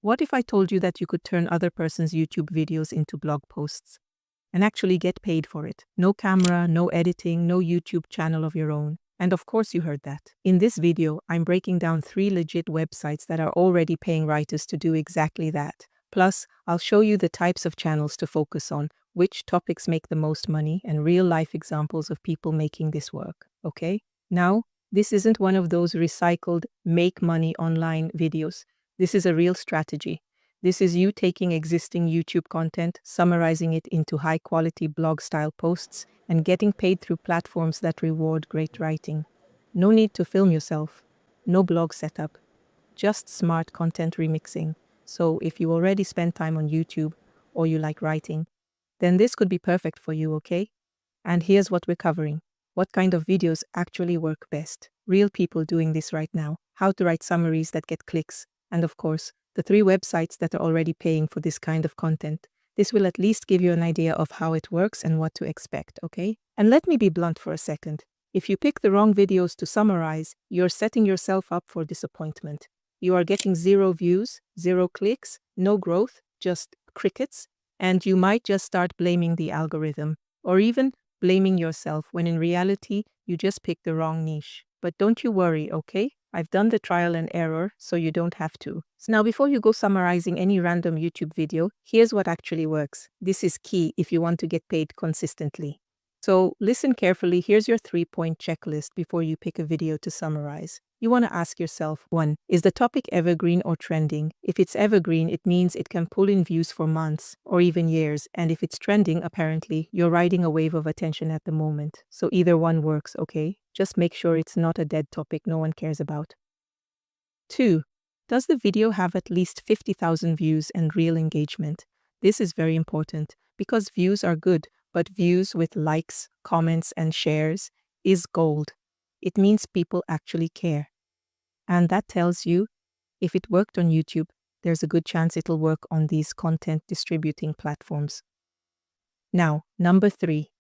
What if I told you that you could turn other person's YouTube videos into blog posts and actually get paid for it? No camera, no editing, no YouTube channel of your own. And of course you heard that. In this video, I'm breaking down 3 legit websites that are already paying writers to do exactly that. Plus, I'll show you the types of channels to focus on, which topics make the most money, and real-life examples of people making this work, okay? Now, this isn't one of those recycled make money online videos. This is a real strategy. This is you taking existing YouTube content, summarizing it into high-quality blog-style posts, and getting paid through platforms that reward great writing. No need to film yourself. No blog setup. Just smart content remixing. So if you already spend time on YouTube or you like writing, then this could be perfect for you, okay? And here's what we're covering. What kind of videos actually work best? Real people doing this right now. How to write summaries that get clicks. And of course, the 3 websites that are already paying for this kind of content. This will at least give you an idea of how it works and what to expect, okay? And let me be blunt for a second. If you pick the wrong videos to summarize, you're setting yourself up for disappointment. You are getting 0 views, 0 clicks, no growth, just crickets, and you might just start blaming the algorithm, or even blaming yourself when in reality, you just picked the wrong niche. But don't you worry, okay? I've done the trial and error, so you don't have to. So now, before you go summarizing any random YouTube video, here's what actually works. This is key if you want to get paid consistently. So listen carefully. Here's your 3-point checklist before you pick a video to summarize. You want to ask yourself, 1. Is the topic evergreen or trending? If it's evergreen, it means it can pull in views for months or even years. And if it's trending, apparently, you're riding a wave of attention at the moment. So either one works, okay? Just make sure it's not a dead topic no one cares about. 2. Does the video have at least 50,000 views and real engagement? This is very important because views are good, but views with likes, comments, and shares is gold. It means people actually care. And that tells you if it worked on YouTube, there's a good chance it'll work on these content distributing platforms. Now, number 3,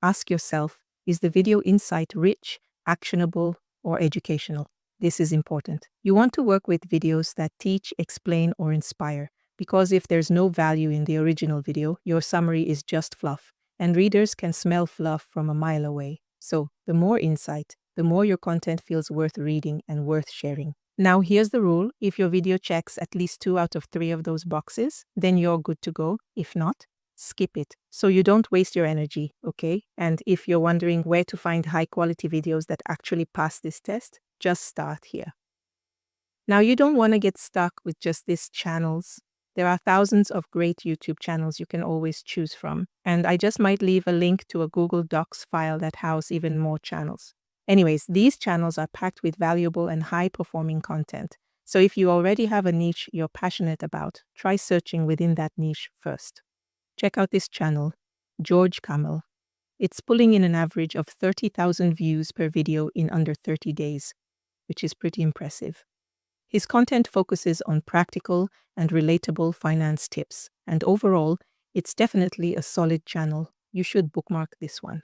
ask yourself, is the video insight rich, actionable, or educational? This is important. You want to work with videos that teach, explain, or inspire, because if there's no value in the original video, your summary is just fluff, and readers can smell fluff from a mile away. So, the more insight, the more your content feels worth reading and worth sharing. Now, here's the rule. If your video checks at least 2 out of 3 of those boxes, then you're good to go. If not, skip it so you don't waste your energy, okay? And if you're wondering where to find high-quality videos that actually pass this test, just start here. Now, you don't want to get stuck with just these channels. There are thousands of great YouTube channels you can always choose from, and I just might leave a link to a Google Docs file that house even more channels. Anyways, these channels are packed with valuable and high-performing content. So if you already have a niche you're passionate about, try searching within that niche first. Check out this channel, George Camel. It's pulling in an average of 30,000 views per video in under 30 days, which is pretty impressive. His content focuses on practical and relatable finance tips, and overall, it's definitely a solid channel. You should bookmark this one.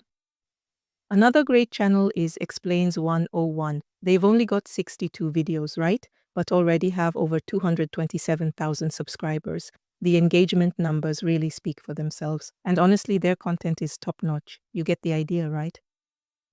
Another great channel is Explains 101. They've only got 62 videos, right? But already have over 227,000 subscribers. The engagement numbers really speak for themselves. And honestly, their content is top-notch. You get the idea, right?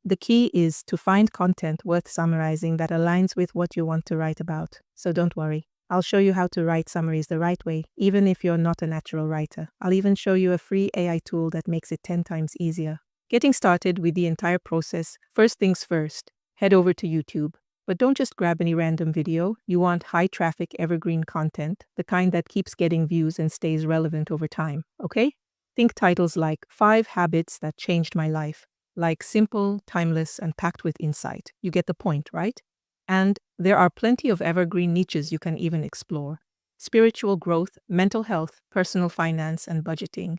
The key is to find content worth summarizing that aligns with what you want to write about. So don't worry. I'll show you how to write summaries the right way, even if you're not a natural writer. I'll even show you a free AI tool that makes it 10 times easier. Getting started with the entire process, first things first, head over to YouTube. But don't just grab any random video. You want high-traffic evergreen content, the kind that keeps getting views and stays relevant over time, okay? Think titles like 5 Habits That Changed My Life, like simple, timeless, and packed with insight. You get the point, right? And there are plenty of evergreen niches you can even explore. Spiritual growth, mental health, personal finance, and budgeting.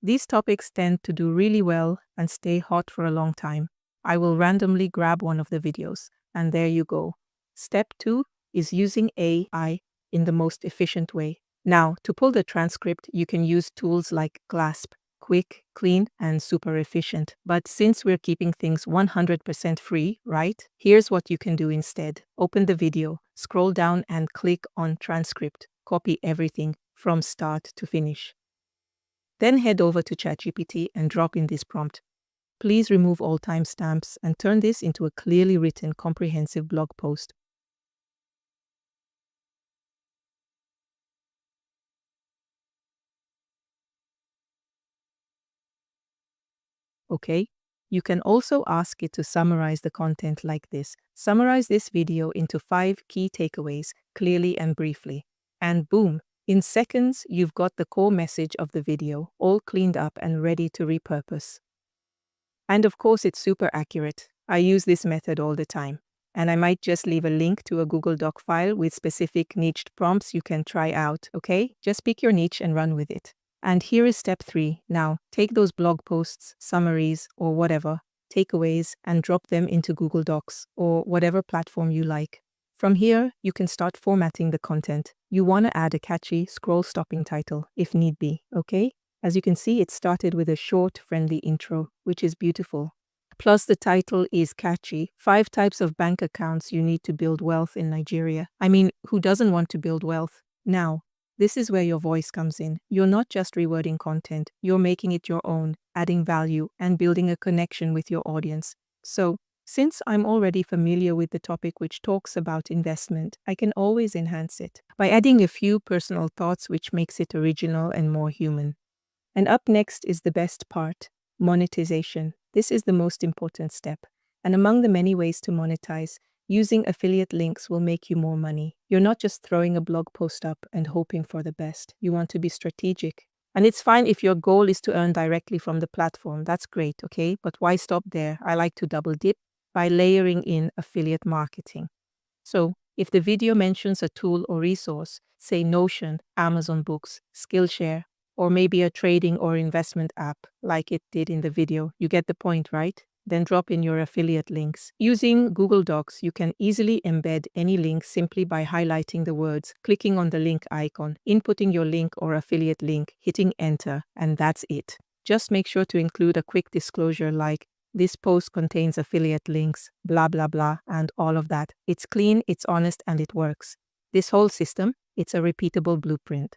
These topics tend to do really well and stay hot for a long time. I will randomly grab one of the videos, and there you go. Step 2 is using AI in the most efficient way. Now, to pull the transcript, you can use tools like Clasp, quick, clean, and super efficient. But since we're keeping things 100% free, right? Here's what you can do instead. Open the video, scroll down and click on transcript. copy everything from start to finish. Then head over to ChatGPT and drop in this prompt. Please remove all timestamps and turn this into a clearly written, comprehensive blog post. Okay? You can also ask it to summarize the content like this. Summarize this video into 5 key takeaways, clearly and briefly. And boom, in seconds, you've got the core message of the video, all cleaned up and ready to repurpose. And of course, it's super accurate. I use this method all the time. And I might just leave a link to a Google Doc file with specific niched prompts you can try out, okay? Just pick your niche and run with it. And here is step 3. Now, take those blog posts, summaries, or whatever, takeaways, and drop them into Google Docs or whatever platform you like. From here, you can start formatting the content. You want to add a catchy, scroll-stopping title, if need be, okay? As you can see, it started with a short, friendly intro, which is beautiful. Plus, the title is catchy. 5 types of bank accounts you need to build wealth in Nigeria. I mean, who doesn't want to build wealth? Now, this is where your voice comes in. You're not just rewording content, you're making it your own, adding value, and building a connection with your audience. So, since I'm already familiar with the topic which talks about investment, I can always enhance it by adding a few personal thoughts which makes it original and more human. And up next is the best part, monetization. This is the most important step. And among the many ways to monetize, using affiliate links will make you more money. You're not just throwing a blog post up and hoping for the best. You want to be strategic. And it's fine if your goal is to earn directly from the platform. That's great, okay? But why stop there? I like to double dip by layering in affiliate marketing. So, if the video mentions a tool or resource, say Notion, Amazon Books, Skillshare, or maybe a trading or investment app like it did in the video, you get the point, right? Then drop in your affiliate links. Using Google Docs, you can easily embed any link simply by highlighting the words, clicking on the link icon, inputting your link or affiliate link, hitting enter, and that's it. Just make sure to include a quick disclosure like, this post contains affiliate links, blah blah blah, and all of that. It's clean, it's honest, and it works. This whole system, it's a repeatable blueprint.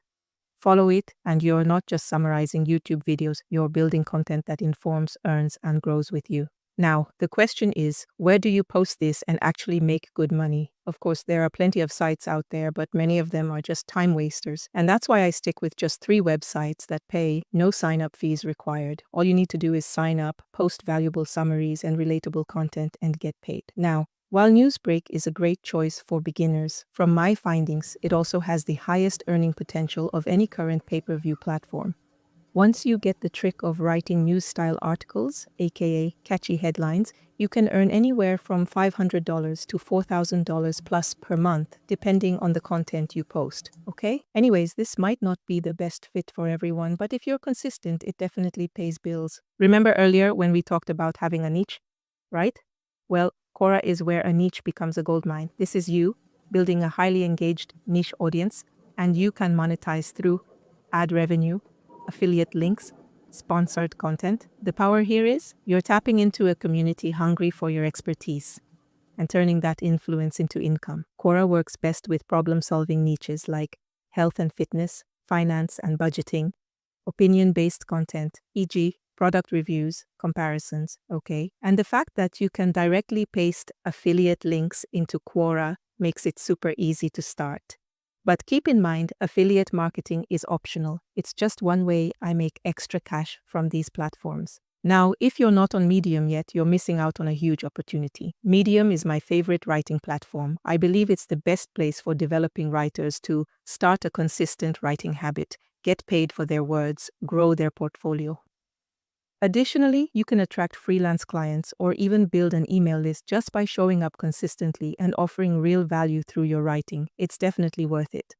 Follow it, and you're not just summarizing YouTube videos, you're building content that informs, earns, and grows with you. Now, the question is, where do you post this and actually make good money? Of course, there are plenty of sites out there, but many of them are just time wasters. And that's why I stick with just 3 websites that pay, no sign-up fees required. All you need to do is sign up, post valuable summaries and relatable content, and get paid. Now, while Newsbreak is a great choice for beginners, from my findings, it also has the highest earning potential of any current pay-per-view platform. Once you get the trick of writing news-style articles, aka catchy headlines, you can earn anywhere from $500 to $4,000 plus per month, depending on the content you post, okay? Anyways, this might not be the best fit for everyone, but if you're consistent, it definitely pays bills. Remember earlier when we talked about having a niche, right? Well, Quora is where a niche becomes a goldmine. This is you, building a highly engaged niche audience, and you can monetize through ad revenue, affiliate links, sponsored content. The power here is you're tapping into a community hungry for your expertise and turning that influence into income. Quora works best with problem-solving niches like health and fitness, finance and budgeting, opinion-based content, e.g., product reviews, comparisons, okay? And the fact that you can directly paste affiliate links into Quora makes it super easy to start. But keep in mind, affiliate marketing is optional. It's just one way I make extra cash from these platforms. Now, if you're not on Medium yet, you're missing out on a huge opportunity. Medium is my favorite writing platform. I believe it's the best place for developing writers to start a consistent writing habit, get paid for their words, grow their portfolio. Additionally, you can attract freelance clients or even build an email list just by showing up consistently and offering real value through your writing. It's definitely worth it.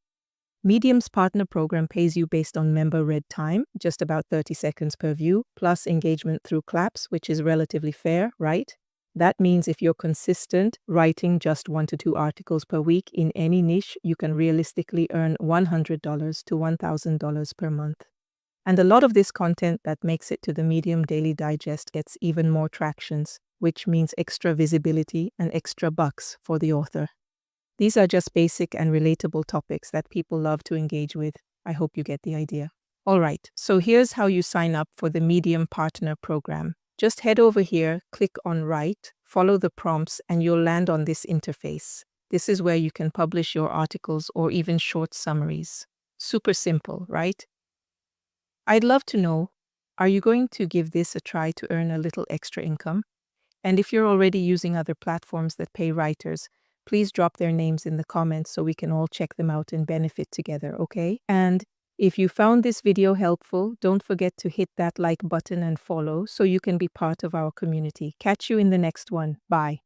Medium's partner program pays you based on member-read time, just about 30 seconds per view, plus engagement through claps, which is relatively fair, right? That means if you're consistent, writing just 1 to 2 articles per week in any niche, you can realistically earn $100 to $1,000 per month. And a lot of this content that makes it to the Medium Daily Digest gets even more tractions, which means extra visibility and extra bucks for the author. These are just basic and relatable topics that people love to engage with. I hope you get the idea. All right, so here's how you sign up for the Medium Partner Program. Just head over here, click on Write, follow the prompts, and you'll land on this interface. This is where you can publish your articles or even short summaries. Super simple, right? I'd love to know, are you going to give this a try to earn a little extra income? And if you're already using other platforms that pay writers, please drop their names in the comments so we can all check them out and benefit together, okay? And if you found this video helpful, don't forget to hit that like button and follow so you can be part of our community. Catch you in the next one. Bye.